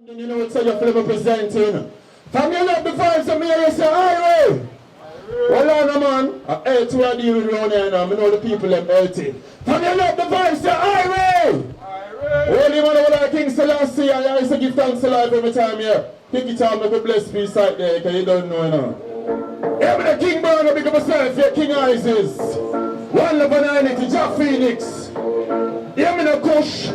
You know what you're flavor presenting. From you love the vibes of me, you say, highway. Well, on, man. I hate what I deal with around here now. I know the people them healthy. From you love the vibes, say, highway. Holy man, over there, King Selassie, I used to give thanks to life every time here. Pick it up, make a blessed peace out there, because you don't know, you know. Yeah, but the King Burn, I pick up myself, yeah, King Isis. One love and I need to Jack Phoenix. Yeah, me no kush.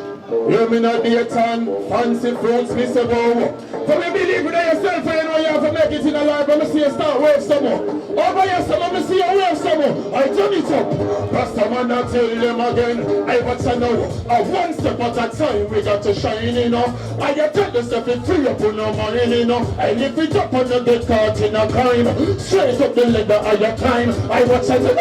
Yeah, me no dayton. Fancy fruits, me say go. For me believe in yourself, you know you have to make it in a life, but me see you start wave some more. Over here, some of me see you wave some more. I turn it up. Pastor man, I tell them again. I watch I know. One step at a time, we got to shine, you know. I tell yourself it free up on no money, you know. I lift it up and you get caught in a crime. Straight up the ladder of your time. I watch I know.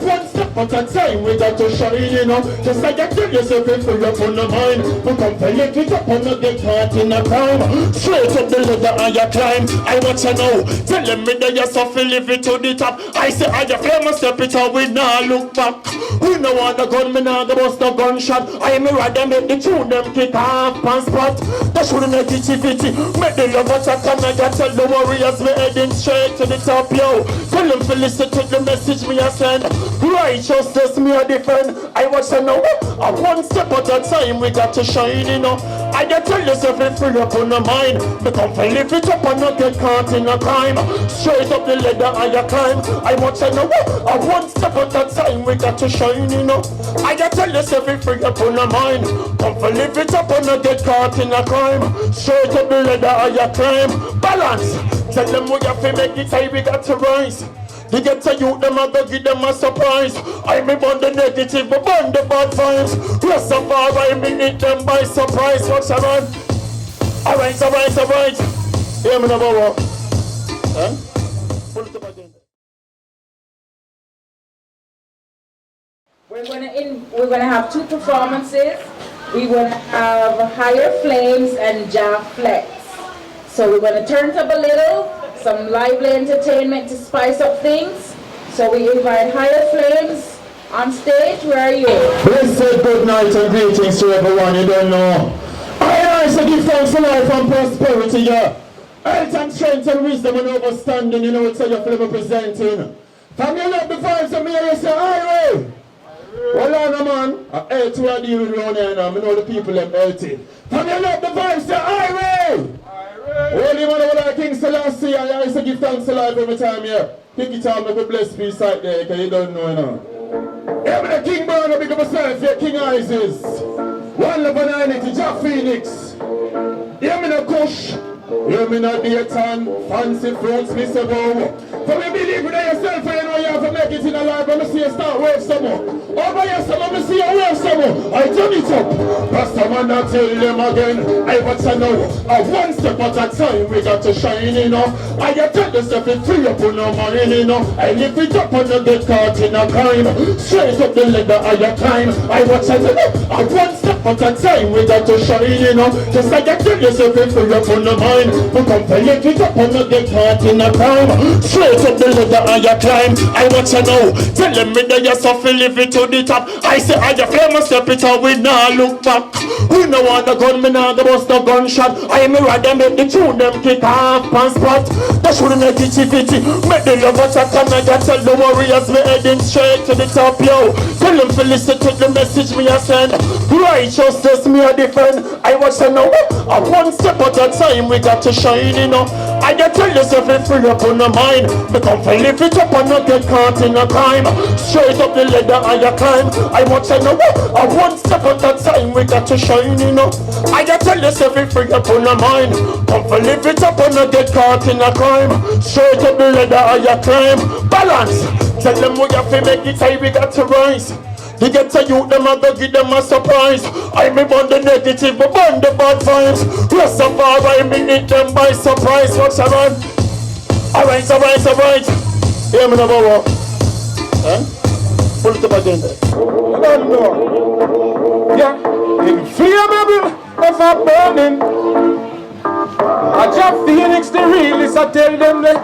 One step at a time, we got to shine, you know. Just like I tell yourself it free up on no mind. We come to lift it up and you get caught in a crime. Straight up the ladder and you climb. I watch you know. Telling me that you're so live it to the top. I say I just famous step it out, we now look back. We no want the gun, me now go bust the gunshot. I me rather make the tune them kick off and spot. That shouldn't make it fitty. Make the love attack and I can tell the warriors we heading straight to the top, yo. Tell them to listen to the message me I send. Righteousness me I defend. I watch you know. One step at a time we got to shine, you know. I can tell yourself it free up on the mind. Become to lift it up and not get caught in a crime. Straight up the ladder and you climb. I watch you know. One step at a time we got to shine, you know. I can tell yourself it free up on the mind. Come to lift it up and not get caught in a crime. Straight up the ladder and you climb. Balance. Tell them we have to make it high, we got to rise. They get to you, them and go give them a surprise. I me burn the negative, but burn the bad vibes. Rest of all, I me hit them by surprise. What's around? Alright. Hear me now, Bobo. Huh? Pull it up again. We're gonna have two performances. We're gonna have Higher Flames and Ja Flex. So we're gonna turn it up a little. Some lively entertainment to spice up things. So we invite Higher Flames on stage. Where are you? Blessed good night and greetings to everyone. You don't know. I also give thanks to life and prosperity, yeah. Health and strength and wisdom and understanding. You know what you're flavor presenting. From you love the vibes of me, you say, highway. Well, on, man. I hate what I deal with around here now. I know the people them healthy. From you love the vibes, say, highway. Holy man, over there, King Selassie, I used to give thanks to life every time here. Pick it up, make a blessed peace out there, because you don't know, you know. Yeah, but the King Burn, I pick up myself, yeah, King Isis. One love and I need to Jack Phoenix. Yeah, me no kush. Yeah, me no dayton. Fancy fruits, me say go. For me believe in yourself, you know you have to make it in a life, but me see you start wave some more. Over here, some of me see you wave some more. I turn it up. Pastor man, I tell them again. I watch you know. One step at a time, we got to shine, you know. I tell yourself it free up on no money, you know. I lift it up and you get caught in a crime. Straight up the ladder and you climb. I watch you know. One step at a time, we got to shine, you know. Just like I tell yourself it free up on the mind. We come to lift it up and you get caught in a crime. Straight up the ladder and you climb. I watch you know. Telling me that you're so live it to the top. I say I just famous step it out, we now look back. We no want the gun, me now go bust the gunshot. I me rather make the tune them kick off and spot. That shouldn't make it fitty. Make the love attack and I can tell the warriors we heading straight to the top, yo. Tell them to listen to the message me I send. Righteousness me I defend. I watch you know. One step at a time we got to shine, you know. I can tell yourself it free up on the mind. Become to lift it up and not get caught in a crime. Straight up the ladder and you climb. I watch you know. One step at a time we got to shine, you know. I can tell yourself it free up on the mind. Come to lift it up and not get caught in a crime. Straight up the ladder and you climb. Balance. Tell them we have to make it high, we got to rise. They get to you, them and go give them a surprise. I me burn the negative, but burn the bad vibes. Rest of all, I me hit them by surprise. What's around? Alright. Hear me now, Bobo. Huh? Pull it up again. I don't know. Yeah, inflammable, ever burning. I just Phoenix the realest, I tell them that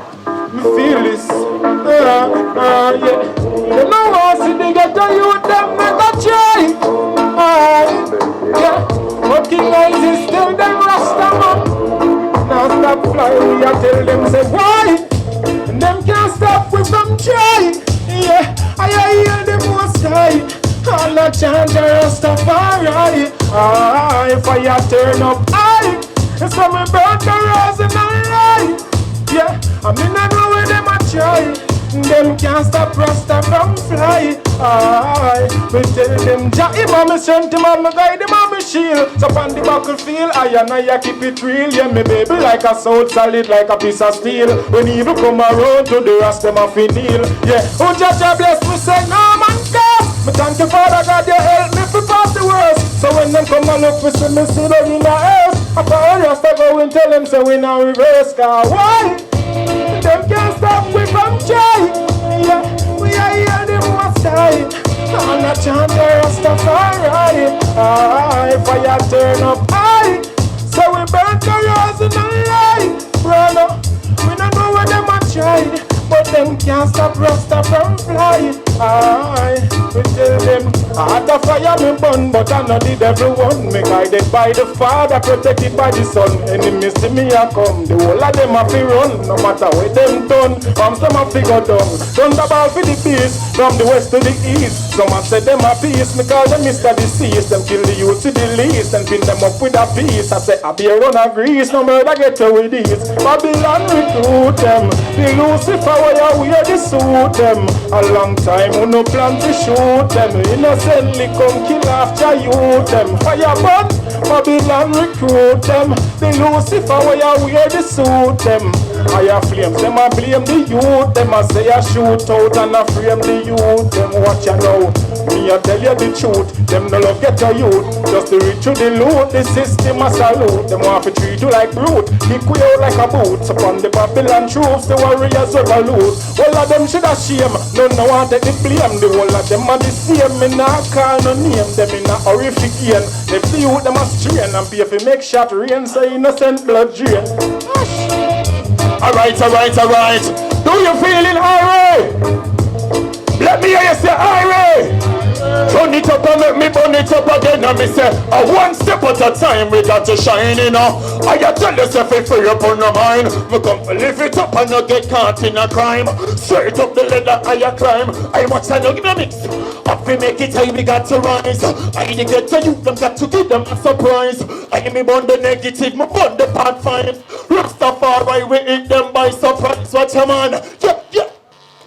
me feel this. Yeah. You know what, see they get to you, them make a try. Yeah, but King Isis still them Rasta man. stop flying. We are tell them say why? And them can't stop we from trying. Yeah, I hear the most high. All the chant are Rastafari. Fire turn up high. So me burn the rose in the light. Yeah, I mean I know where them a try. Them can't stop Rasta from fly. We tell them Jah him a me strength, him a me guide, him a me shield. So on the battlefield, I and I keep it real. Yeah, me baby like a sword, solid like a piece of steel. When evil come around to the rest, them a fi kneel. Yeah, oh Jah bless me, say no man come. Me thank you Father God, you help me fi pass the worst. So when them come and look for see me still in the earth. After all Rasta go and tell them say we now reverse. Cause why? Them can't stop we from trying. Yeah, we are here the most high. On the chant the Rastafari. Fire turn up high. So we burn the rose in the light. Brother, we don't know where them a tried, but them can't stop Rasta from flying. We tell them, the fire me burn, but I know the devil one. Me guided by the Father, protected by the Son. Enemies see me a come, the whole of them a fi run. No matter where them done, some a fi go down. Thunderball for the beast, from the west to the east. Some a say them a peace, me call them Mr. Deceased. Them kill the youth to the least, and pin them up with a piece. I say, I be a run a grease, no murder get you with these. Babylon recruit them, the Lucifer where you wear the suit them. A long time we no plan to shoot them. Innocently come kill after you them. Fire burn, Babylon recruit them. The Lucifer where you wear the suit them. Higher flames, them a blame the youth. Them a say a shoot out and a frame the youth. Them watch you now, me a tell you the truth. Them no love get your youth, just to reach you the loot. The system a salute, them want to treat you like brute. Kick you out like a boot. Upon the Babylon troops, the warriors revolute. All of them should have shame, none no want take the blame. The whole of them are the same, me not call no name. Them in a horrific end, they the youth them a strain. And pay if you make shot rain, so innocent blood drain. Alright. Do you feeling alright? Let me hear you say alright. Turn it up and make me burn it up again. And me say, one step at a time we got to shine, you know. I tell yourself if free up on the mind. We come to live it up and not get caught in a crime. Straight up the ladder I climb. I watch and give a mix. Up we make it high, we got to rise. I get to you, them got to give them a surprise. I me burn the negative, me burn the bad vibes. Rastafari, we hit them by surprise. Watch your man, yeah.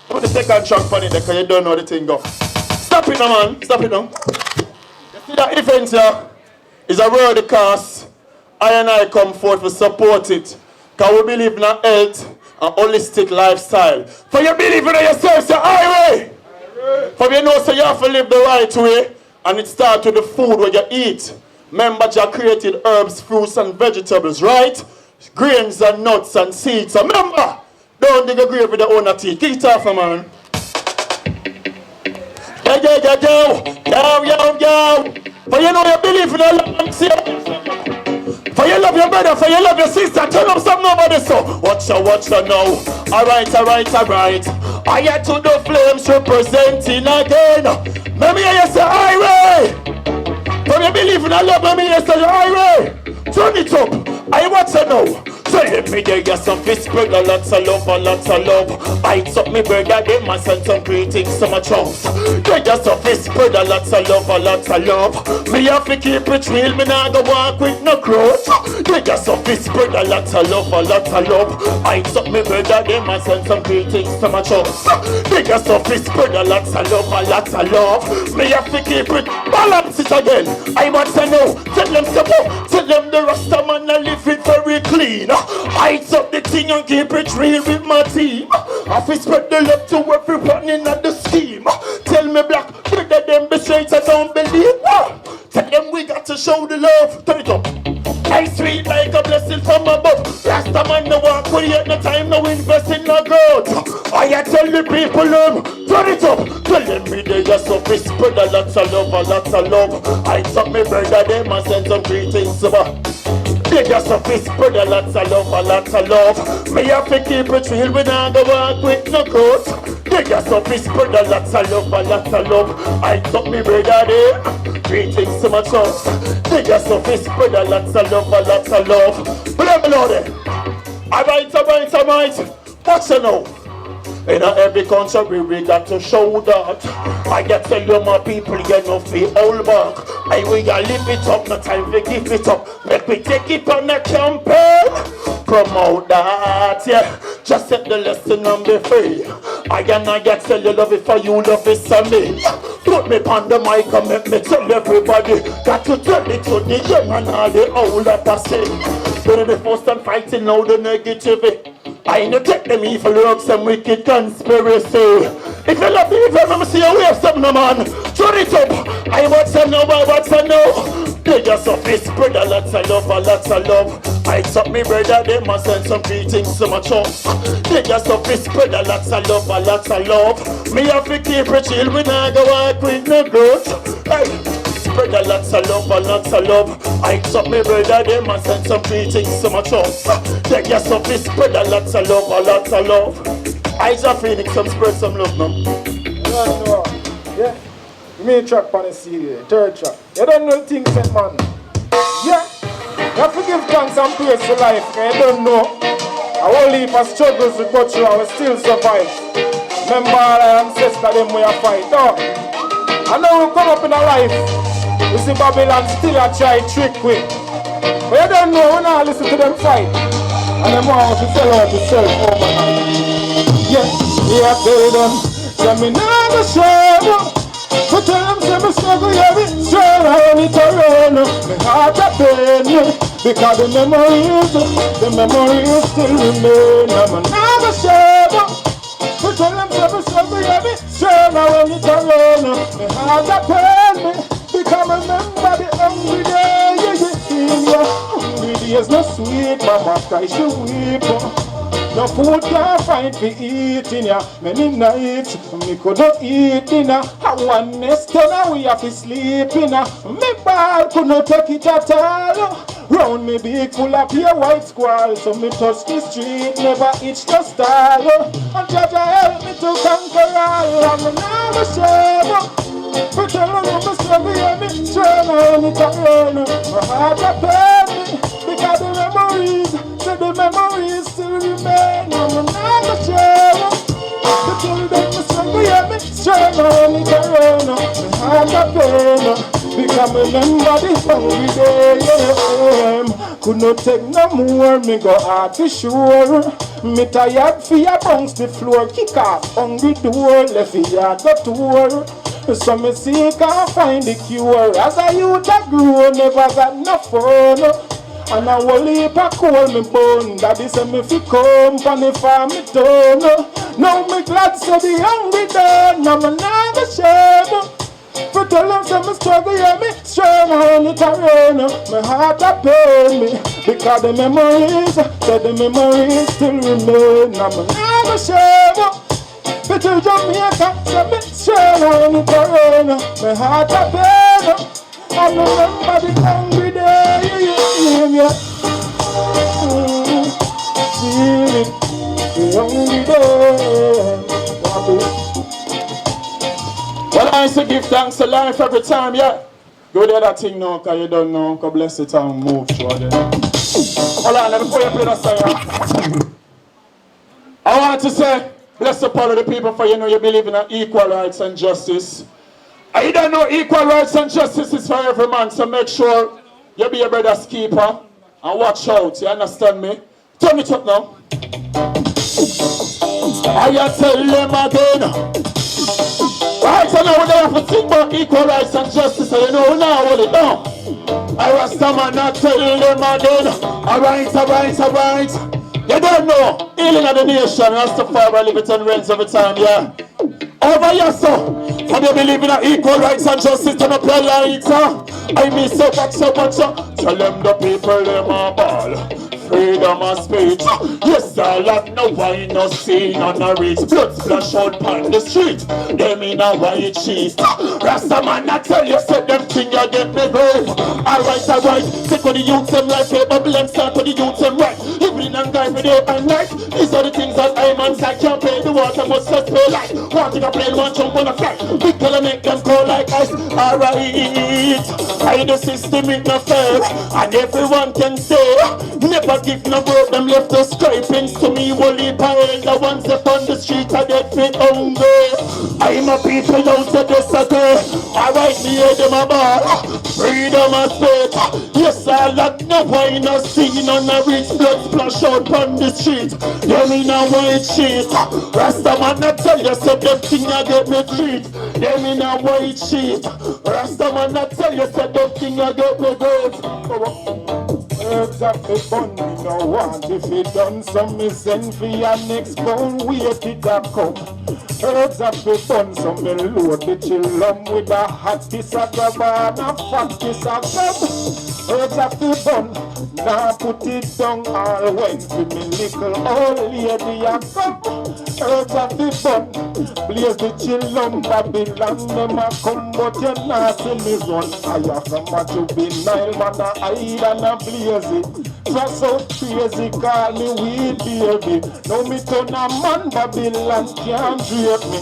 Put the second track for it, because you don't know the thing go. Stop it now, man. Stop it now. You see that event here is a world cast. I and I come forth to support it. Because we believe in a health and holistic lifestyle. For you believe in yourself, say, aye. For you know, so you have to live the right way. And it starts with the food where you eat. Remember, you created herbs, fruits, and vegetables, right? Grains and nuts and seeds. So remember, don't dig a grave with the owner teeth. Kick it off, man. Yo. For you know you believe in Allah. For you love your brother, for you love your sister. Tell them something about this. So watch ya now. Alright. I had to the flames representing again. Let me hear you say, Irie. For you believe in Allah, let me hear you say, Irie. Turn it up. I watch ya now. So let me get you some fish burger, lots of love. I took me burger, they must send some greetings to my chums. Get you some fish burger, lots of love. Me have to keep it real, me nah go walk with no crowd. Get you some fish burger, lots of love. I took me burger, they must send some greetings to my chums. Get you some fish burger, lots of love. Me have to keep it, balance it again. I want to know, tell them the Rasta man I live it very clean. Heights up the thing and keep it real with my team. I fi spread the love to everyone in the scheme. Tell me black, brother them be straight, I don't believe. Tell them we got to show the love. Turn it up. I sweet like a blessing from above. Last time I no walk with you at no time, no invest in no growth. I tell the people turn it up. Tell them me they just so fi spread a lots of love. I talk me brother them and send some greetings over. They just a fist, brother, lots of love. Me have to keep it real, we not go walk with no coat. They just a fist, brother, lots of love. I took me brother there, greetings to my chums. They just a fist, brother, lots of love. But let me know there. Alright. What's it now? In every country we got to show that. I get tell you my people, you know, feel all back. I will live it up, no time to give it up. Make me take it on the campaign. Promote that, yeah. Just set the lesson and be free. I get tell you love it for you, love it for me. Put me on the mic and make me tell everybody. Got to tell it to the young and all the old that I say. But the first and fighting all the negativity. I ain't take them evil works and wicked conspiracy. If you love me, if you see you wave something, man, turn it up. I want to know, They just up this brother, lots of love. I took me brother, they must send some greetings to my chums. They just up this brother, lots of love. Me have to keep it chill when I go out with no growth. Hey. Brother, lots of love. I took me brother, they must send some greetings to my chums. They just up this brother, lots of love. I just Phoenix, some spread some love now. Yeah. You mean track on the CD, third track. You don't know things that man. Yeah. You have to give thanks and praise for life. You don't know. I won't leave for struggles to go through, I will still survive. Remember all our ancestors, them way I fight. Oh. I know we come up in a life. You see Babylon still a try trick with. But you don't know when I listen to them fight. And them want to sell out yourself overnight. Yeah, tell them, tell me now the struggle. But tell them, say me struggle, yeah, me struggle, I need to run. My heart a pain, because the memories still remain. I'm another struggle. But tell them, say me struggle, yeah, me struggle, I need to run. My heart a pain, because I remember the hungry day, yeah. Hungry days no sweet, mama cry, she weep. No food can't find for eating ya. Many nights me couldn't eat dinner. And one nest now we have to sleep in ya. Me ball couldn't take it at all. Round me big full of pure white squall. So me touch the street, never itch the stall. And Jah help me to conquer all. I'm never shame. But tell them I'm struggle, yeah, me struggle, me to run. My heart a pain me, because the memories still remain. I'm not ashamed. But tell them I'm struggle, yeah, me struggle, me to run. My heart a pain, because I remember the hungry day, yeah. Could not take no more, me go hard for sure. Me tired for ya bounce the floor, kick off hungry door, left the yard go tour. So me see can't find the cure. As a youth I grew, never got no fun. And I will leap a cold me bone. Daddy say me fi come from the farm me done. Now me glad so the hungry done. Now me not ashamed. But tell them say me struggle, yeah, me strong on it a run. My heart a pain me, because the memories still remain. Now me not ashamed. But to Jamaica, say me strong on it a run. My heart a pain. I remember the hungry day, yeah. Feel it, the hungry day. Well, I used to give thanks to life every time, yeah. Go do that thing now, because you don't know. God bless it and move through it. Hold on, let me put you play that song. I want to say, bless the power of the people, for you know you believe in equal rights and justice. And you don't know equal rights and justice is for every man, so make sure you be a brother's keeper and watch out, you understand me? Turn it up now. I tell them again. Right, so now we don't have to think about equal rights and justice, so you know now what it down. I was man not tell them again. Alright. You don't know, healing of the nation, Rastafari live it and reigns every time, yeah. Over here, so, and you believe in equal rights and justice, turn up your lights, I miss so much, tell them the people, them are ball. Freedom of speech. Yes, I love no wine, no scene, no reach. Blood splash out on the street. Them in a white sheet. Rasta man, I tell you, set them thing you get me grave. Alright. Sick of the youth, them like paper blank, start to the youth, them right. Even morning and time for day and night. These are the things that I man I can't pay. The water must just pay like. Want to plane, one jump on a flight. Big color make them cold like ice. Alright, I the system it no fair. And everyone can say, never give no word. Them left the scrapings to me. Wally pile the ones up on the street are dead fit hungry. I'm a people out to disagree. Alright, me hear them a bar. Freedom of speech. Yes, I like no wine or see none of rich blood splash out on the street. Them in a white sheet. Rasta man I tell you so them thing I get me treat. Them in a white sheet. Rasta man I tell you so them thing I get me great. Herbs of the bun, we no want. If it done some, me send for your next bone. Wait it a come. Herbs of the bun, some me load the chillum with a hot piece of grabber and a fat piece of gum. Herbs of the bun, now put it down all when for me little old lady a come. Herbs of the bun, blaze the chillum, Babylon them a come, but you not see me run. I have from a juvenile man a hide and a blaze it. Trust so crazy, call me weed baby. Now me turn a man, Babylon can't drape me.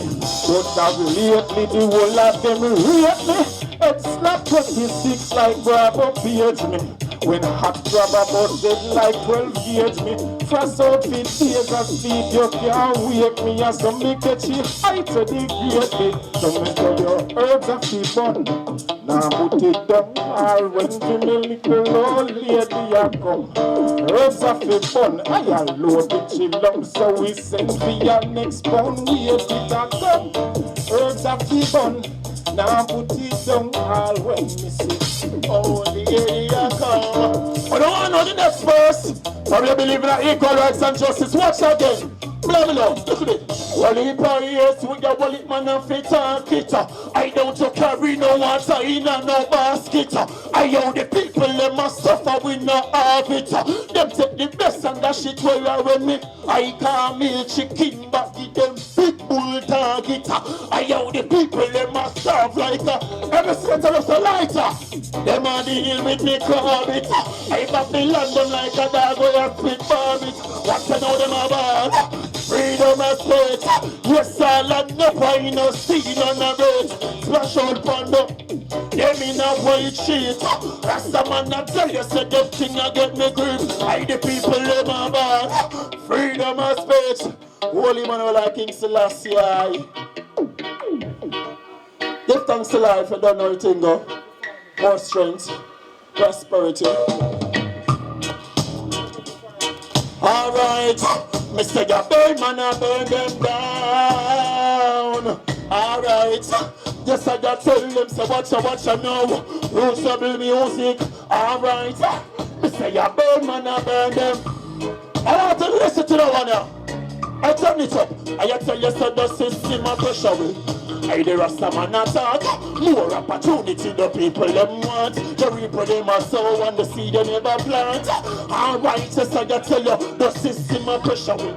But have lately the whole of them rate me. Head slap 26 like Bravo page me. When hot grabber busted like 12 gauge me. Frost out with tears of speed, you can't wake me. And some me catch you high to degrade me. So me tell you herbs of the bun. Now put it down, all when to me little old lady a come. Herbs of the bun, I load the chillum. So we send for your next pound, wait it a come. Herbs of the bun, now put it down, all when me see. Oh, the area come. I don't want to know the next verse. But we believe in equal rights and justice. Watch again. Blah, blah, look at it. Well, he years with your wallet man and fit and kit. I don't to carry no water in and no basket. I owe the people them must suffer with no have it. Them take the best and that shit where I run me. I can't meal chicken but give them big bull target. I owe the people them must serve like every center of the lighter. Them are deal with me crowd it. I Babylon them like a dog where I spit barbit. What you know them about? Freedom of speech. Yes, all and no wine no see none of it. Splash out on them. Them in a white sheet. Rasta man I tell you say them thing I get me grip. I the people them about. Freedom of speech. Holy man like King Selassie. Give thanks to life and don't know everything go. More strength, prosperity. Alright, Mr. Gabay man I burn them down. Alright, yes I got tell them so watch I know. Roosable music. Alright, Mr. Gabay man I burn them. I want to listen to the one now. I turn it up. I tell you so the system of pressure will. I the Rasta man attack. More opportunity the people them want. The reaper them a sow and the seed they never plant. Alright, so I tell you the system of pressure will.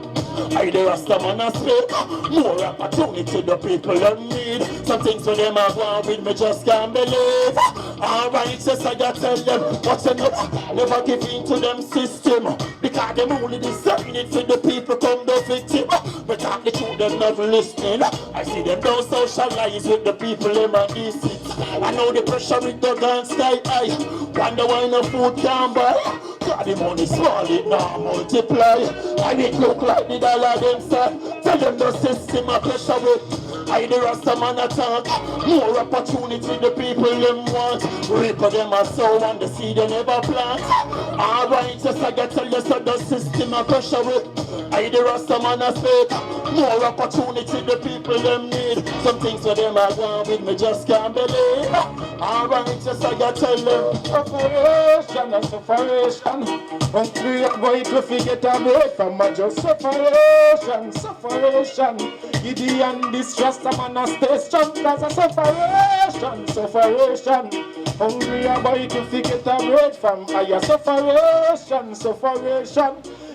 I the Rasta man a speak. More opportunity the people them need. Some things for them are going with me just can't believe. Alright, so I tell them what's enough. Never give in to them system. Because them only design it for the people come the victim. But I'm the truth them not listening. I see them don't socialize with the people them and this it. I know the pressure with the guns sky high. Wonder why no food can buy. God the money small it now multiply. I make look like the dollar them say. Tell them the system of pressure with. I the Rasta man attack. More opportunity the people them want. Reaper them a sow and the seed they never plant. Alright, yes I get tell you so the system of pressure with. I the Rasta man a speak. More opportunity the people them need. Some things for them are going with me just can't believe. Alright, yes I got tell them. Sufferation and sufferation. Hungry boy to forget a break from a just sufferation. Gideon distress a man a stay strong. That's a sufferation. Hungry boy to forget a break from a sufferation.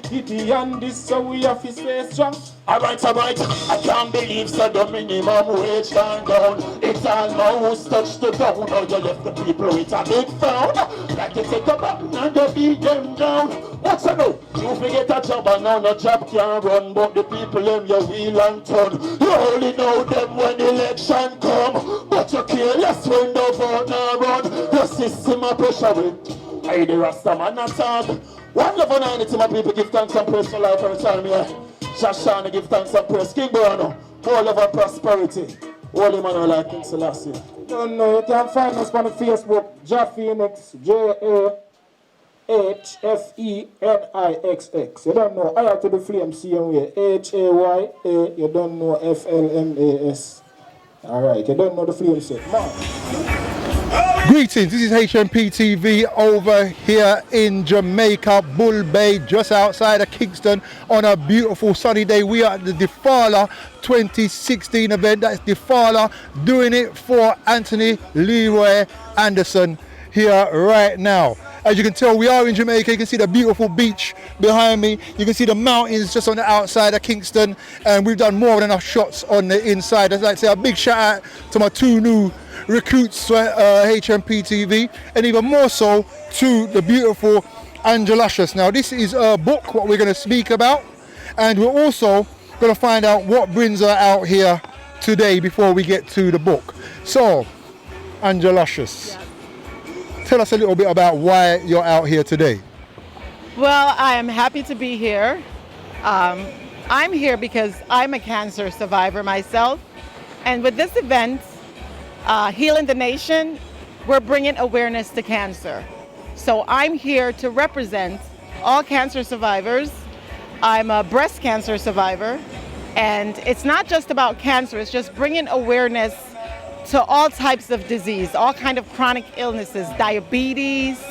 Gideon this, so we have to stay strong. Alright, I can't believe so the minimum wage gone down. It's almost touched the ground. Now you left the people with a big frown. Like you take a button and you beat them down. What's I know? You forget a job and now no job can run. But the people them you wheel and turn. You only know them when election come. But you care less when the vote now run. The system of pressure with. Hey, the Rasta man not talk. One love and unity, my people, give thanks and praise for life every time here. Shashana give thanks and praise. King Bruno, more love and prosperity. Holy man like King Selassie. Don't know, you can find us on the Facebook, Phoenix, Jafenixx. You don't know, higher to the flame, same way. Haya, you don't know FLMAS. Alright, you don't know the flame set. Man. Greetings, this is HMP TV over here in Jamaica, Bull Bay, just outside of Kingston on a beautiful sunny day. We are at the Defala 2016 event. That's Defala doing it for Anthony Leroy Anderson here right now. As you can tell, we are in Jamaica. You can see the beautiful beach behind me. You can see the mountains just on the outside of Kingston. And we've done more than enough shots on the inside. I'd like to say a big shout out to my two new recruits for HMP TV, and even more so to the beautiful Angela Luscious. Now this is a book, what we're going to speak about, and we're also going to find out what brings her out here today before we get to the book. So, Angela Luscious, tell us a little bit about why you're out here today. Well, I am happy to be here. I'm here because I'm a cancer survivor myself, and with this event, Healing the Nation, we're bringing awareness to cancer. So I'm here to represent all cancer survivors. I'm a breast cancer survivor, and it's not just about cancer, it's just bringing awareness to all types of disease, all kind of chronic illnesses, diabetes,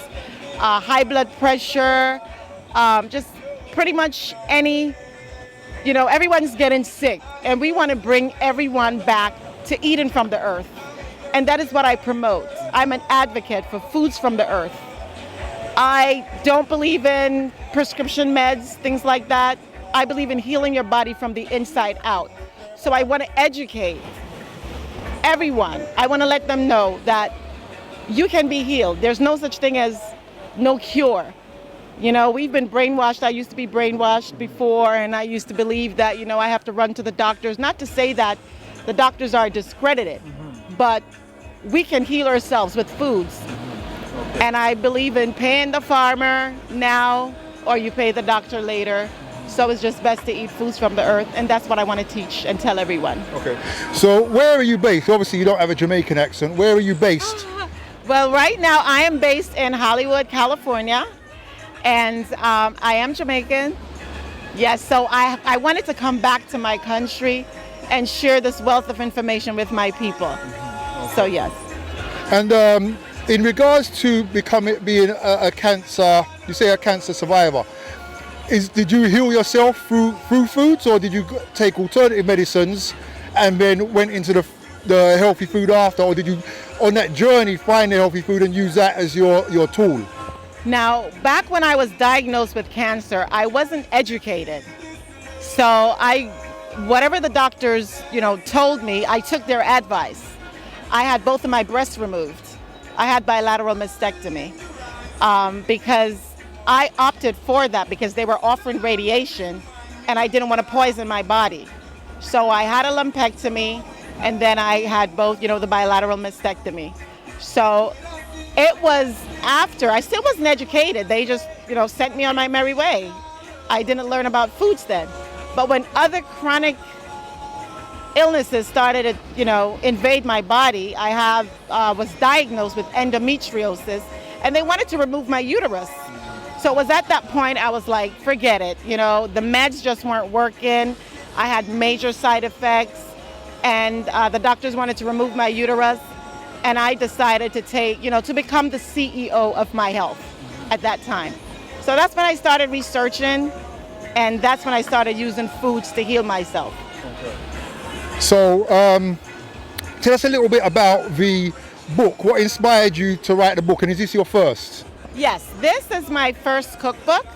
high blood pressure, just pretty much any, everyone's getting sick, and we want to bring everyone back to eating from the earth. And that is what I promote. I'm an advocate for foods from the earth. I don't believe in prescription meds, things like that. I believe in healing your body from the inside out. So I want to educate everyone. I want to let them know that you can be healed. There's no such thing as no cure. We've been brainwashed. I used to be brainwashed before, and I used to believe that, I have to run to the doctors. Not to say that the doctors are discredited, but we can heal ourselves with foods. And I believe in paying the farmer now, or you pay the doctor later. So it's just best to eat foods from the earth, and that's what I want to teach and tell everyone. Okay. So where are you based? Obviously you don't have a Jamaican accent. Where are you based? Well, right now I am based in Hollywood, California, and I am Jamaican. Yes, so I wanted to come back to my country and share this wealth of information with my people. Okay. So yes. And in regards to being a cancer, you say a cancer survivor, did you heal yourself through foods, or did you take alternative medicines and then went into the healthy food after, or did you on that journey find the healthy food and use that as your tool? Now, back when I was diagnosed with cancer, I wasn't educated. So whatever the doctors, told me, I took their advice. I had both of my breasts removed. I had bilateral mastectomy because I opted for that because they were offering radiation and I didn't want to poison my body. So I had a lumpectomy, and then I had both, the bilateral mastectomy. So it was after, I still wasn't educated. They just, sent me on my merry way. I didn't learn about foods then. But when other chronic illnesses started to, invade my body, I was diagnosed with endometriosis, and they wanted to remove my uterus. So it was at that point I was like, forget it. The meds just weren't working. I had major side effects, and the doctors wanted to remove my uterus. And I decided to to become the CEO of my health at that time. So that's when I started researching, and that's when I started using foods to heal myself. Okay. So tell us a little bit about the book. What inspired you to write the book, and is this your first? Yes, this is my first cookbook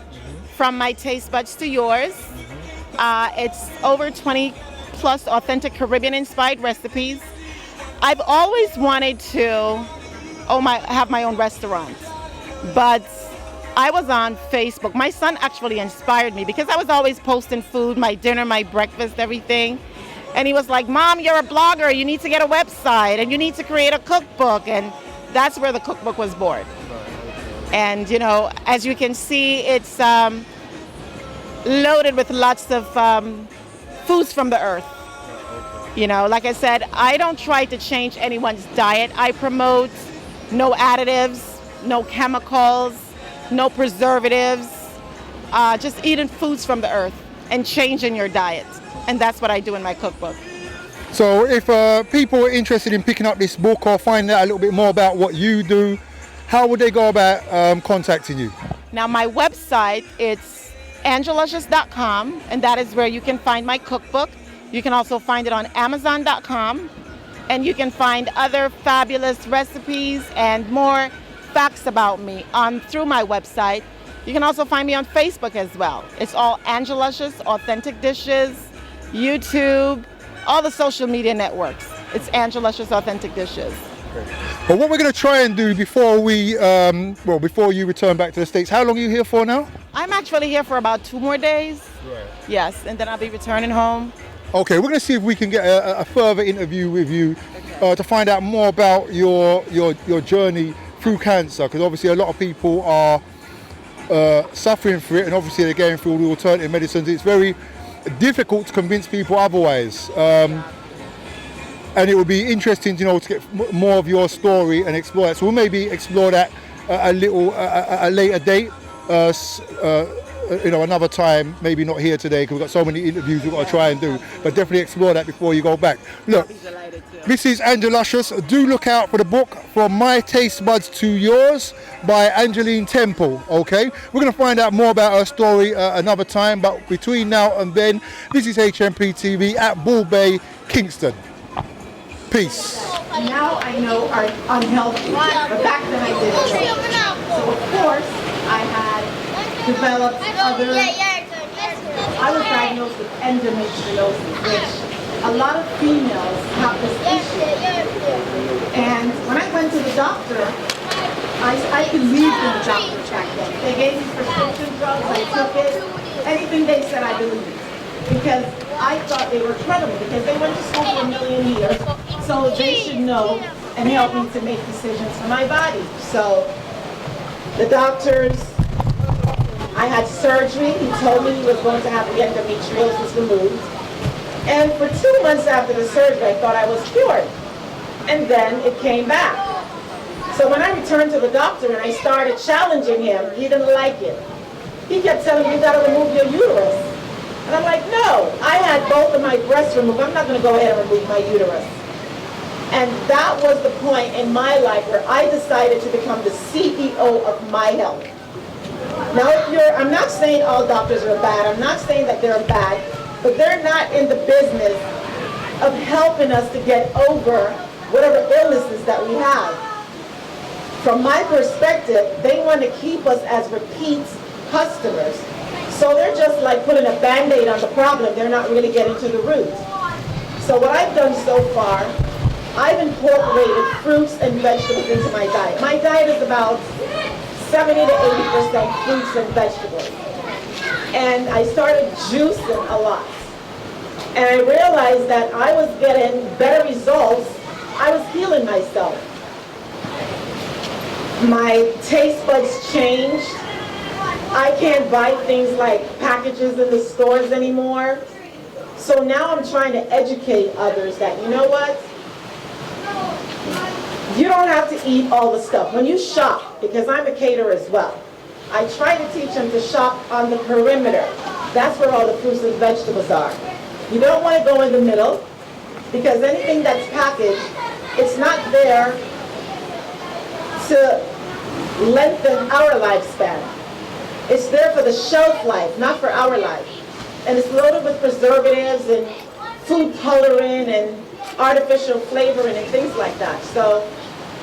From My Taste Buds to Yours. It's over 20 plus authentic Caribbean inspired recipes. I've always wanted to have my own restaurant, but I was on Facebook. My son actually inspired me because I was always posting food, my dinner, my breakfast, everything. And he was like, Mom, you're a blogger. You need to get a website and you need to create a cookbook. And that's where the cookbook was born. And, you know, as you can see, it's loaded with lots of foods from the earth. You know, like I said, I don't try to change anyone's diet. I promote no additives, no chemicals, no preservatives, just eating foods from the earth and changing your diet. And that's what I do in my cookbook. So if people are interested in picking up this book or finding out a little bit more about what you do, how would they go about contacting you? Now my website, it's angeluscious.com, and that is where you can find my cookbook. You can also find it on amazon.com, and you can find other fabulous recipes and more facts about me through my website. You can also find me on Facebook as well. It's all Angeluscious, Authentic Dishes, YouTube, all the social media networks. It's Angeluscious Authentic Dishes. But what we're going to try and do before we, before you return back to the States, how long are you here for now? I'm actually here for about 2 more days. Right. Yes, and then I'll be returning home. Okay, we're going to see if we can get a further interview with you to find out more about your journey through cancer, because obviously a lot of people are suffering for it, and obviously they're going through all the alternative medicines. It's very difficult to convince people otherwise. And it would be interesting, you know, to get more of your story and explore that. So we'll maybe explore that a later date, you know, another time. Maybe not here today because we've got so many interviews we've got to try and do. But definitely explore that before you go back. Look, this is Angeluscious. Do look out for the book From My Taste Buds to Yours by Angeline Temple. Okay, we're going to find out more about her story another time. But between now and then, this is HMP TV at Bull Bay, Kingston. Peace. Now I know are unhealthy, but back then I didn't know. So of course I had developed other, I was diagnosed with endometriosis, which a lot of females have this issue. And when I went to the doctor, I believed in the doctors back then. They gave me prescription drugs, I took it. Anything they said I believed. Because I thought they were credible, because they went to school for a million years, so they should know and help me to make decisions for my body. So the doctors, I had surgery. He told me he was going to have the endometriosis removed. And for 2 months after the surgery, I thought I was cured. And then it came back. So when I returned to the doctor and I started challenging him, he didn't like it. He kept telling me, you gotta remove your uterus. And I'm like, no, I had both of my breasts removed. I'm not going to go ahead and remove my uterus. And that was the point in my life where I decided to become the CEO of my health. Now, I'm not saying all doctors are bad. I'm not saying that they're bad, but they're not in the business of helping us to get over whatever illnesses that we have. From my perspective, they want to keep us as repeat customers. So they're just like putting a Band-Aid on the problem. They're not really getting to the root. So what I've done so far, I've incorporated fruits and vegetables into my diet. My diet is about 70 to 80% fruits and vegetables. And I started juicing a lot. And I realized that I was getting better results. I was healing myself. My taste buds changed. I can't buy things like packages in the stores anymore. So now I'm trying to educate others that, you know what? You don't have to eat all the stuff. When you shop, because I'm a caterer as well, I try to teach them to shop on the perimeter. That's where all the fruits and vegetables are. You don't want to go in the middle, because anything that's packaged, it's not there to lengthen our lifespan. It's there for the shelf life, not for our life. And it's loaded with preservatives and food coloring and artificial flavoring and things like that. So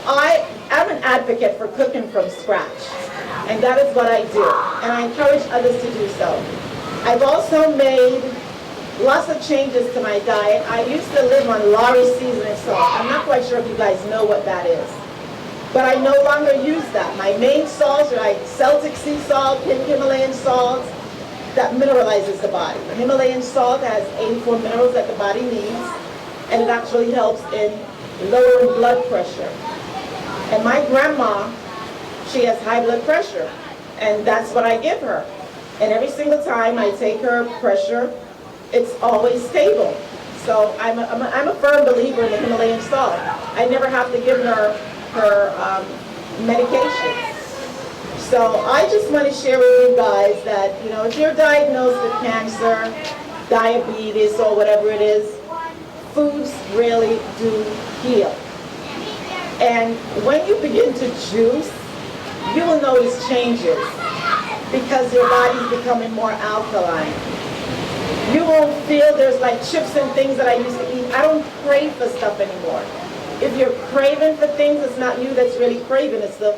I'm an advocate for cooking from scratch, and that is what I do, and I encourage others to do so. I've also made lots of changes to my diet. I used to live on Lorry seasoning salt. I'm not quite sure if you guys know what that is, but I no longer use that. My main salts are like Celtic sea salt, pink Himalayan salt, that mineralizes the body. The Himalayan salt has 84 minerals that the body needs, and it actually helps in lowering blood pressure. And my grandma, she has high blood pressure, and that's what I give her. And every single time I take her pressure, it's always stable. So I'm a firm believer in the Himalayan salt. I never have to give her medication. So I just want to share with you guys that, you know, if you're diagnosed with cancer, diabetes, or whatever it is, foods really do heal. And when you begin to juice, you will notice changes because your body's becoming more alkaline. You won't feel there's like chips and things that I used to eat. I don't crave for stuff anymore. If you're craving for things, it's not you that's really craving, it's the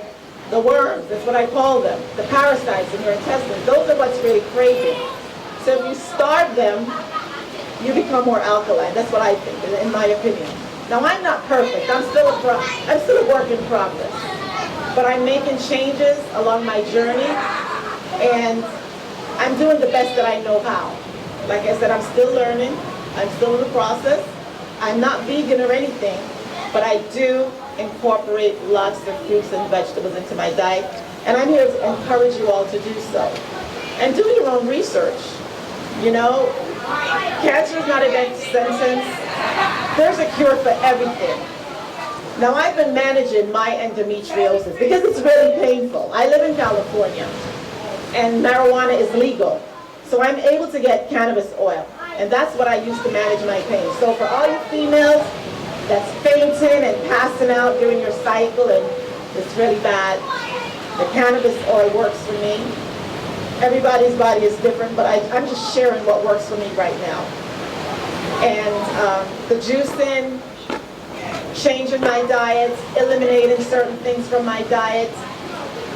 worms, that's what I call them, the parasites in your intestines. Those are what's really craving. So if you starve them, you become more alkaline. That's what I think, in my opinion. Now, I'm not perfect. I'm still a work in progress. But I'm making changes along my journey, and I'm doing the best that I know how. Like I said, I'm still learning. I'm still in the process. I'm not vegan or anything, but I do incorporate lots of fruits and vegetables into my diet, and I'm here to encourage you all to do so. And do your own research. You know, cancer is not a death sentence. There's a cure for everything. Now, I've been managing my endometriosis because it's really painful. I live in California, and marijuana is legal. So I'm able to get cannabis oil, and that's what I use to manage my pain. So for all you females that's fainting and passing out during your cycle and it's really bad, the cannabis oil works for me. Everybody's body is different, but I'm just sharing what works for me right now. And the juicing, changing my diet, eliminating certain things from my diet,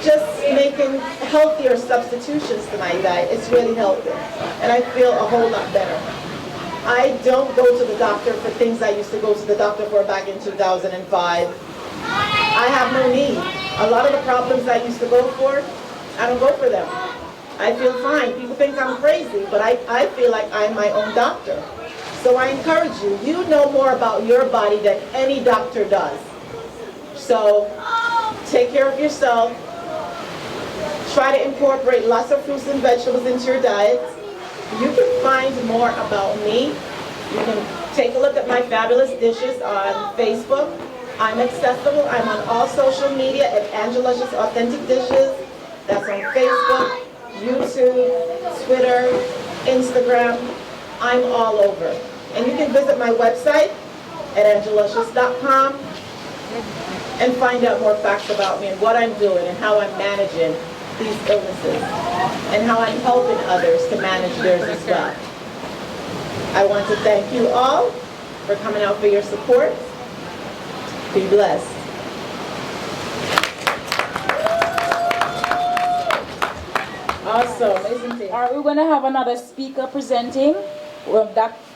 just making healthier substitutions to my diet. It's really helping, and I feel a whole lot better. I don't go to the doctor for things I used to go to the doctor for back in 2005. I have no need. A lot of the problems I used to go for, I don't go for them. I feel fine. People think I'm crazy, but I feel like I'm my own doctor. So I encourage you, you know more about your body than any doctor does. So take care of yourself. Try to incorporate lots of fruits and vegetables into your diet. You can find more about me. You can take a look at my fabulous dishes on Facebook. I'm accessible. I'm on all social media at Angela's Authentic Dishes. That's on Facebook, YouTube, Twitter, Instagram. I'm all over. And you can visit my website at angelicious.com and find out more facts about me and what I'm doing and how I'm managing these illnesses and how I'm helping others to manage theirs as well. I want to thank you all for coming out for your support. Be blessed. Awesome, isn't it? All right, we're going to have another speaker presenting.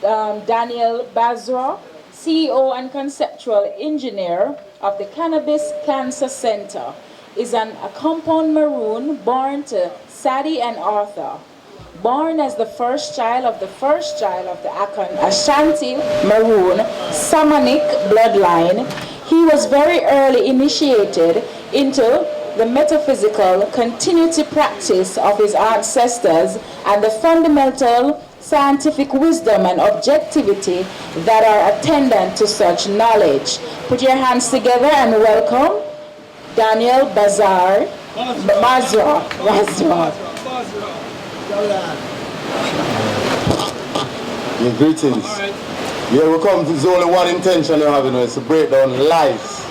Daniel Bazra, CEO and conceptual engineer of the Cannabis Cancer Center, is a compound maroon born to Sadie and Arthur. Born as the first child of the Ashanti Maroon Samanic bloodline, he was very early initiated into the metaphysical continuity practice of his ancestors and the fundamental scientific wisdom and objectivity that are attendant to such knowledge. Put your hands together and welcome Daniel Bazra. Yeah, greetings. Yeah, we come, there's only one intention we're having, it's to break down lies.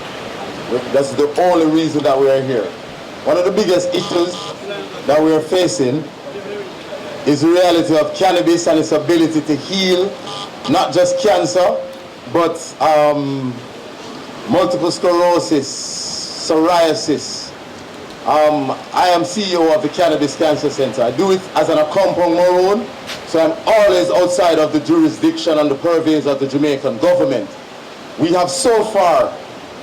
That's the only reason that we are here. One of the biggest issues that we are facing is the reality of cannabis and its ability to heal not just cancer, but multiple sclerosis, psoriasis. I am CEO of the Cannabis Cancer Center. I do it as an compound maroon, so I'm always outside of the jurisdiction and the purviews of the Jamaican government. We have so far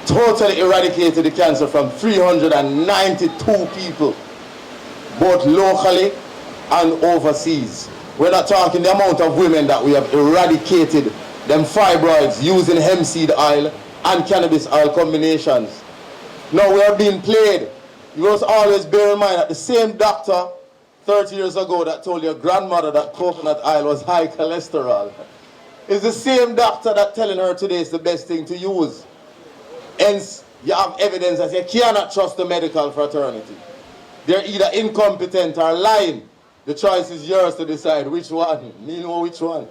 totally eradicated the cancer from 392 people, both locally and overseas. We're not talking the amount of women that we have eradicated them fibroids using hemp seed oil and cannabis oil combinations. Now we are being played. You must always bear in mind that the same doctor 30 years ago that told your grandmother that coconut oil was high cholesterol is the same doctor that telling her today is the best thing to use. Hence, you have evidence that you cannot trust the medical fraternity. They're either incompetent or lying. The choice is yours to decide which one. Me know which one.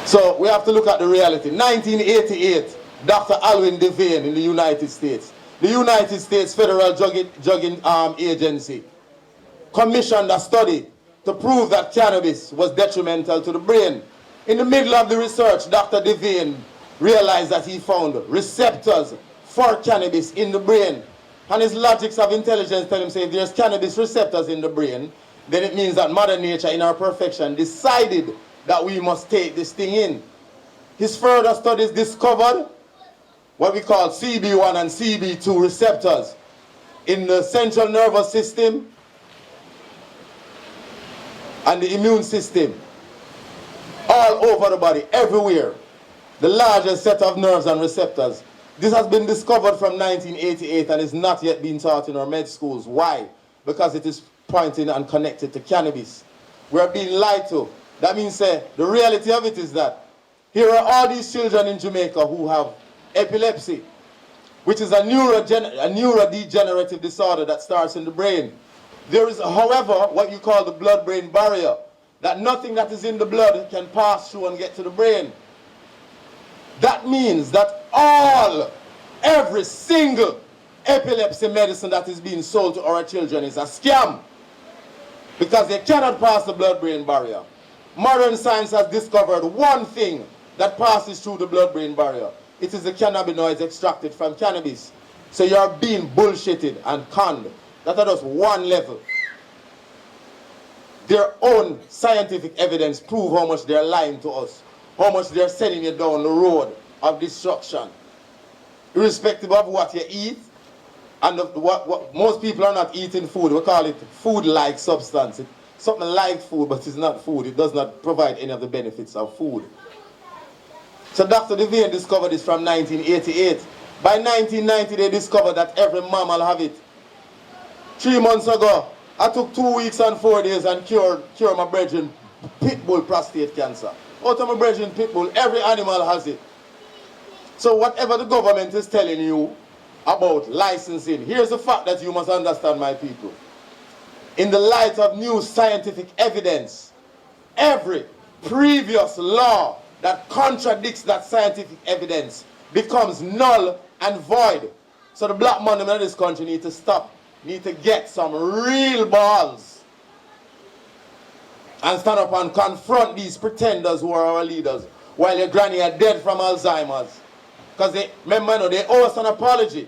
So we have to look at the reality. 1988, Dr. Alwyn Devane in the United States. The United States Federal Drugging Agency commissioned a study to prove that cannabis was detrimental to the brain. In the middle of the research, Dr. Devane realized that he found receptors for cannabis in the brain. And his logics of intelligence tell him, say, if there's cannabis receptors in the brain, then it means that Mother Nature in her perfection decided that we must take this thing in. His further studies discovered what we call CB1 and CB2 receptors in the central nervous system and the immune system, all over the body, everywhere. The largest set of nerves and receptors. This has been discovered from 1988 and is not yet being taught in our med schools. Why? Because it is pointing and connected to cannabis. We are being lied to. That means the reality of it is that here are all these children in Jamaica who have epilepsy, which is a neurodegenerative disorder that starts in the brain. There is, however, what you call the blood-brain barrier, that nothing that is in the blood can pass through and get to the brain. That means that every single epilepsy medicine that is being sold to our children is a scam, because they cannot pass the blood-brain barrier. Modern science has discovered one thing that passes through the blood-brain barrier. It is the cannabinoids extracted from cannabis. So you're being bullshitted and conned. That is just one level. Their own scientific evidence prove how much they're lying to us, how much they're sending you down the road of destruction. Irrespective of what you eat, and what most people are not eating food. We call it food-like substance. It's something like food, but it's not food. It does not provide any of the benefits of food. So Dr. Devane discovered this from 1988. By 1990, they discovered that every mammal have it. 3 months ago, I took 2 weeks and 4 days and cured my brethren pit bull prostate cancer. Out of my brethren pit bull, every animal has it. So whatever the government is telling you about licensing, here's the fact that you must understand, my people. In the light of new scientific evidence, every previous law that contradicts that scientific evidence becomes null and void. So the black man in this country need to stop, need to get some real balls and stand up and confront these pretenders who are our leaders while your granny are dead from Alzheimer's. Because they owe us an apology.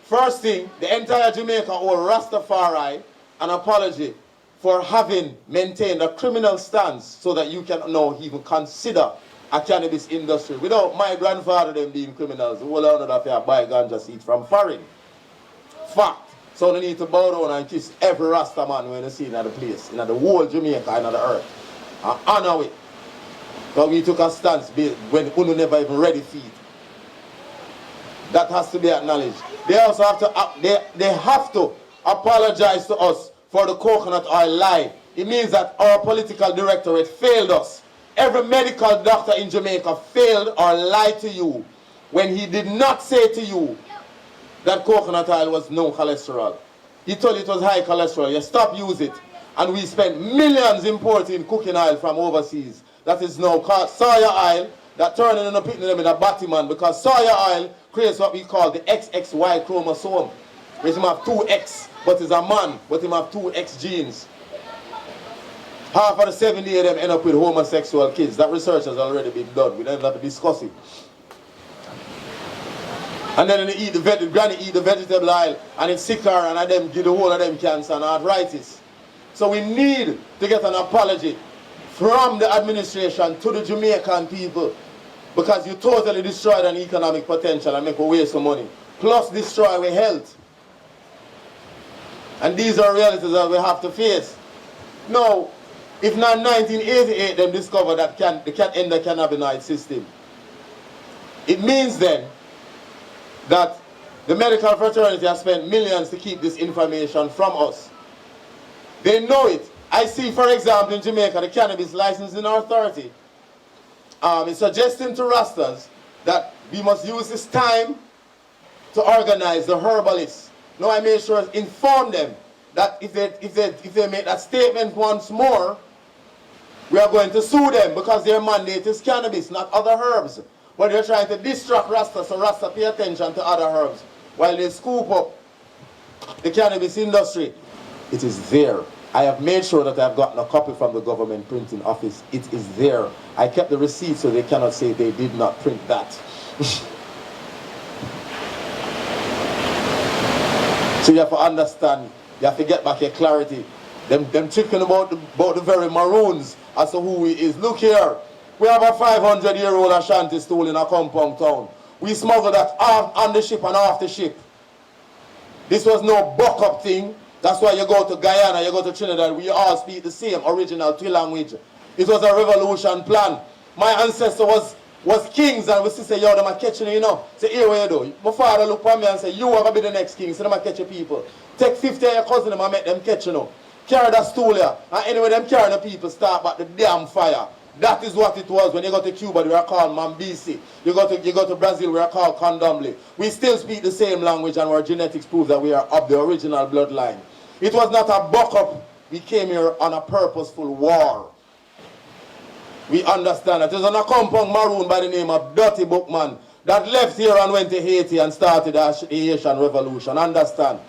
First thing, the entire Jamaica owe Rastafari an apology for having maintained a criminal stance so that you can now even consider a cannabis industry. Without my grandfather them being criminals, the whole of that buy ganja seed from foreign. Fact. So they need to bow down and kiss every Rasta man when they see in the place, in the whole Jamaica, in the earth, and honor it. Because we took a stance when Unu never even ready feet. That has to be acknowledged. They also have to they have to apologize to us for the coconut oil lie. It means that our political directorate failed us. Every medical doctor in Jamaica failed or lied to you when he did not say to you that coconut oil was no cholesterol. He told you it was high cholesterol. You stop using it. And we spent millions importing cooking oil from overseas. That is now called soya oil that turned into putting them in a Batman, because soya oil creates what we call the XXY chromosome. Which him have 2X, but is a man, but him have 2X genes. Half of the 70 of them end up with homosexual kids. That research has already been done. We don't have to discuss it. And then they eat the granny eat the vegetable oil, and it's sicker, and them give the whole of them cancer and arthritis. So we need to get an apology from the administration to the Jamaican people, because you totally destroyed an economic potential and make a waste of money, plus destroy our health. And these are realities that we have to face. Now, if not 1988 them discovered that they can end the cannabinoid system, it means then that the medical fraternity has spent millions to keep this information from us. They know it. I see, for example, in Jamaica, the Cannabis Licensing Authority is suggesting to Rastas that we must use this time to organize the herbalists. Now I made sure to inform them that if they make that statement once more, we are going to sue them, because their mandate is cannabis, not other herbs. But they're trying to distract Rasta, so Rasta pay attention to other herbs while they scoop up the cannabis industry. It is there. I have made sure that I've gotten a copy from the government printing office. It is there. I kept the receipt so they cannot say they did not print that. So you have to understand, you have to get back your clarity. Them chicken about the very maroons as to who he is. Look here, we have a 500-year-old Ashanti stool in a compound town. We smuggled that on the ship and off the ship. This was no buck-up thing. That's why you go to Guyana, you go to Trinidad, we all speak the same original Twi language. It was a revolution plan. My ancestor was kings, and we say, yo, them are catching you, you know. Say, here what you do. My father look at me and say, you are going to be the next king, so them are catching people. Take 50 of your cousins, them and make them catch you know. Carry that stool here, and anyway them carrying the people start back the damn fire. That is what it was. When you go to Cuba, we are called Mambisi. You go to Brazil, we are called Condomble. We still speak the same language, and our genetics prove that we are of the original bloodline. It was not a buck-up. We came here on a purposeful war. We understand that. There's an compound maroon by the name of Dirty Bookman that left here and went to Haiti and started the Haitian Revolution. Understand?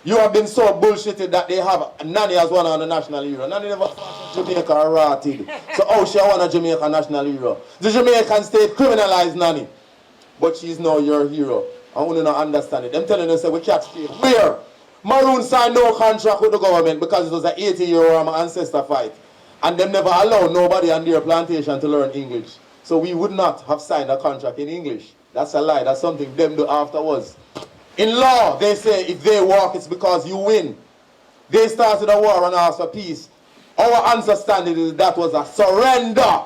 You have been so bullshitted that they have Nanny as one on the national hero. Nanny never Jamaica rotted. So how she won a Jamaica national hero? The Jamaican state criminalized Nanny. But she's now your hero. I want to not understand it. Them telling us that we catch state. Where? Maroon signed no contract with the government because it was an 80-year-old ancestor fight. And them never allowed nobody on their plantation to learn English. So we would not have signed a contract in English. That's a lie. That's something them do afterwards. In law, they say if they walk, it's because you win. They started a war and asked for peace. Our understanding is that was a surrender.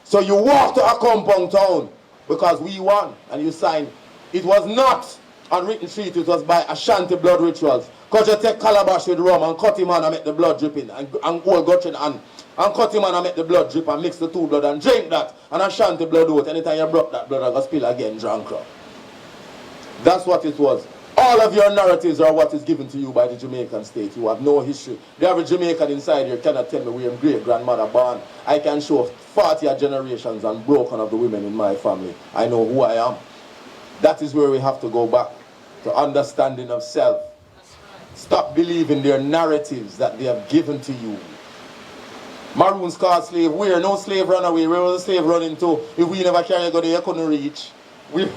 So you walk to a compound town because we won and you signed. It was not unwritten treaty, it was by Ashanti blood rituals. Because you take calabash with rum and cut him on and make the blood dripping, and hold Gutrin and cut him on and make the blood drip and mix the two blood and drink that, and Ashanti blood out. Anytime you broke that blood, I go spill again, drunk. That's what it was. All of your narratives are what is given to you by the Jamaican state. You have no history. The average Jamaican inside here cannot tell me where your great-grandmother born. I can show 40 generations unbroken of the women in my family. I know who I am. That is where we have to go back, to understanding of self. Stop believing their narratives that they have given to you. Maroons called slave. Where? No slave run away. Where was the slave running to? If we never carry go there, you couldn't reach.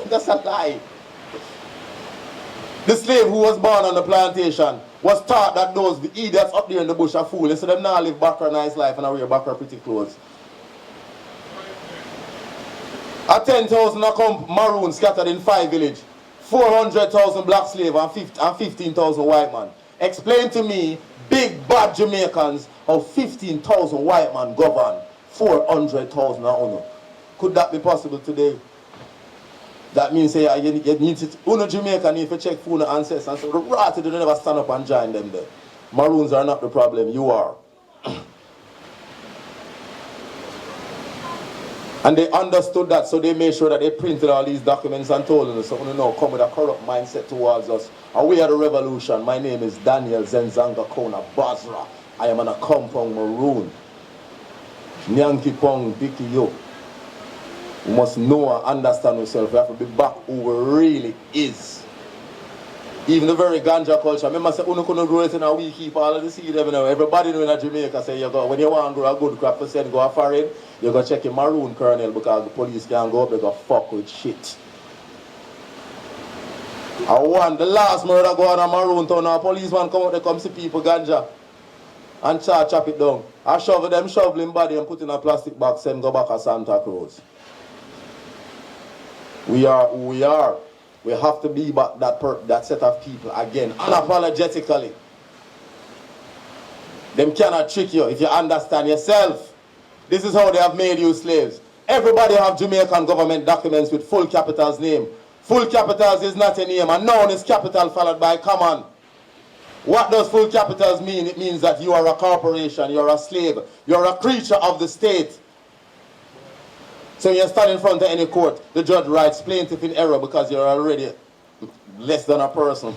That's a lie. The slave who was born on the plantation was taught that those idiots up there in the bush are fools. So them now live back a nice life and wear back her pretty clothes. A 10,000 maroons scattered in 5 villages. 400,000 black slaves and 15,000 white men. Explain to me, big bad Jamaicans, how 15,000 white men govern 400,000 owner. Could that be possible today? That means say you need to, Uno Jamaica need to check for the ancestors. So the rats do never stand up and join them there. Maroons are not the problem, you are. And they understood that, so they made sure that they printed all these documents and told us, so you know, come with a corrupt mindset towards us. And we are the revolution. My name is Daniel Zenzanga Kona Basra. I am on a compound maroon. Nyanki Pong Diki Yo. We must know and understand ourselves. We have to be back who we really is. Even the very ganja culture. Remember, say, you couldn't grow it in a week, keep all of the seed. Everybody know in Jamaica say, you go, when you want to grow a good crop, you say, go a foreign, you go check your maroon kernel because the police can't go up, they go fuck with shit. I want the last murder go on in Maroon Town. A policeman come out, they come see people ganja and chop it down. I shovel them, shoveling body and put in a plastic bag, send go back to Santa Cruz. We are who we are. We have to be back that set of people again, unapologetically. Them cannot trick you if you understand yourself. This is how they have made you slaves. Everybody have Jamaican government documents with full capitals name. Full capitals is not a name, and noun is capital followed by common. What does full capitals mean? It means that you are a corporation, you're a slave, you're a creature of the state. So you stand in front of any court, the judge writes plaintiff in error because you're already less than a person.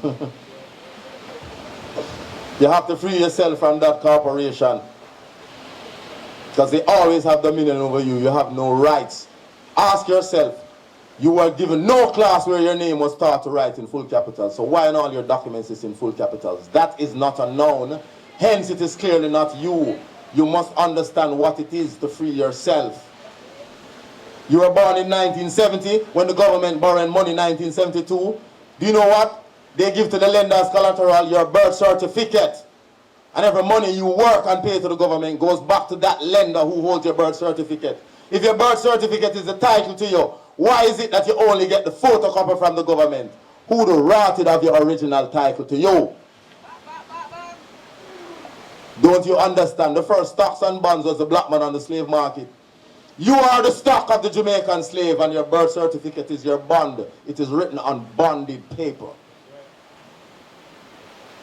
You have to free yourself from that corporation because they always have dominion over you. You have no rights. Ask yourself, you were given no class where your name was taught to write in full capitals. So why in all your documents is in full capitals? That is not a noun. Hence it is clearly not you. You must understand what it is to free yourself. You were born in 1970 when the government borrowed money in 1972. Do you know what? They give to the lenders collateral your birth certificate. And every money you work and pay to the government goes back to that lender who holds your birth certificate. If your birth certificate is the title to you, why is it that you only get the photocopy from the government? Who the rotted of your original title to you? Don't you understand? The first stocks and bonds was the black man on the slave market. You are the stock of the Jamaican slave and your birth certificate is your bond. It is written on bonded paper.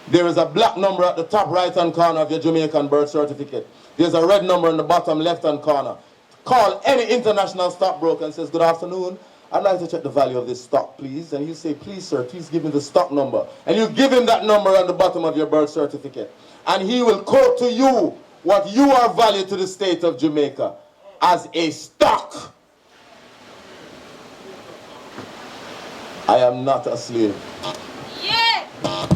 There is a black number at the top right-hand corner of your Jamaican birth certificate. There's a red number in the bottom left-hand corner. Call any international stockbroker and says, good afternoon, I'd like to check the value of this stock, please. And you say, please, sir, please give me the stock number. And you give him that number on the bottom of your birth certificate. And he will quote to you what you are valued to the state of Jamaica as a stock. I am not a slave. Yeah.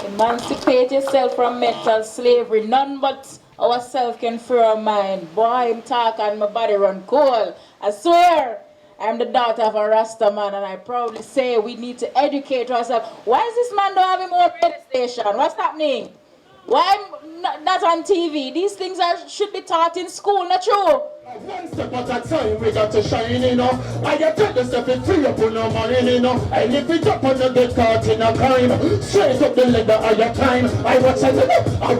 Emancipate yourself from mental slavery. None but ourselves can free our mind. Boy, I'm talking and my body run cold. I swear, I'm the daughter of a Rasta man and I proudly say we need to educate ourselves. Why is this man don't have his own radio station? What's happening? Why not on TV? These things should be taught in school, not true? One step at a time, we got to shine, you know. I tell the step it free up on no money, you know. And if it up on the get caught in a crime, straight up the ladder of your time. I watch it,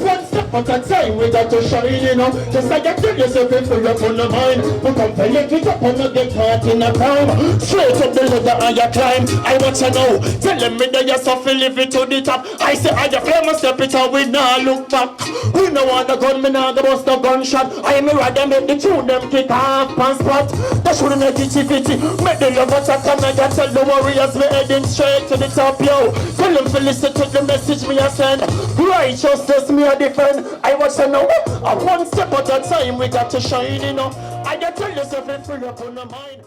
one step at a time, we got to shine, you know. Just like I tell yourself it free up on the mind. But come and if it up on the get caught in a crime, straight up the ladder of your climb. I watch it now, telling me that you're so live it to the top. I say I just flame step it out, we now look back. We no want the gun, me now go bust the gunshot. I me rather make the tune them kick off and spot. That shouldn't make it fitty. Make the love attack and make I tell the warriors me heading straight to the top, yo. Tell them to listen to the message me I send. Righteousness me I defend. I watch it now. One step at a time we got to shine, you know. I tell yourself it's free up on the mind.